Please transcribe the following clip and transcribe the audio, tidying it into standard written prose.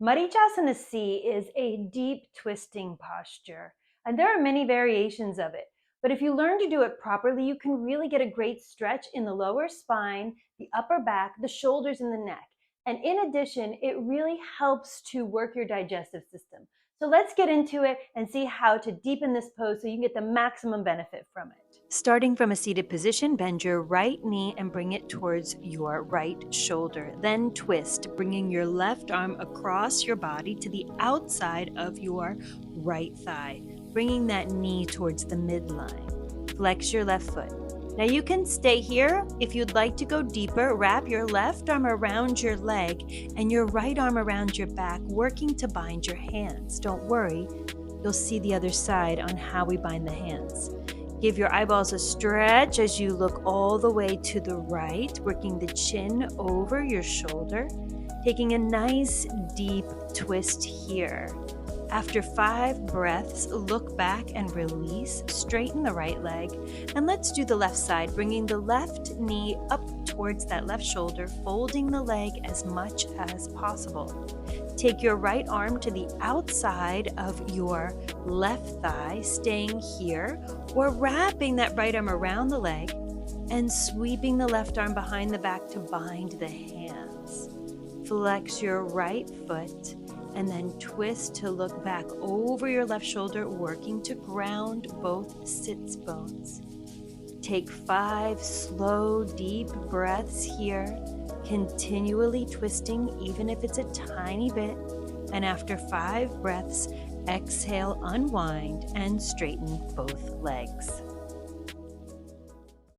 Marichyasana C is a deep twisting posture, and there are many variations of it. But if you learn to do it properly, you can really get a great stretch in the lower spine, the upper back, the shoulders, and the neck. And in addition, it really helps to work your digestive system. So let's get into it and see how to deepen this pose so you can get the maximum benefit from it. Starting from a seated position, bend your right knee and bring it towards your right shoulder. Then twist, bringing your left arm across your body to the outside of your right thigh, bringing that knee towards the midline. Flex your left foot. Now you can stay here. If you'd like to go deeper, wrap your left arm around your leg and your right arm around your back, working to bind your hands. Don't worry, you'll see the other side on how we bind the hands. Give your eyeballs a stretch as you look all the way to the right, working the chin over your shoulder, taking a nice deep twist here. After 5 breaths, look back and release, straighten the right leg, and let's do the left side, bringing the left knee up towards that left shoulder, folding the leg as much as possible. Take your right arm to the outside of your left thigh, staying here, or wrapping that right arm around the leg and sweeping the left arm behind the back to bind the hands. Flex your right foot and then twist to look back over your left shoulder, working to ground both sits bones. Take 5 slow, deep breaths here, continually twisting, even if it's a tiny bit. And after 5 breaths, exhale, unwind, and straighten both legs.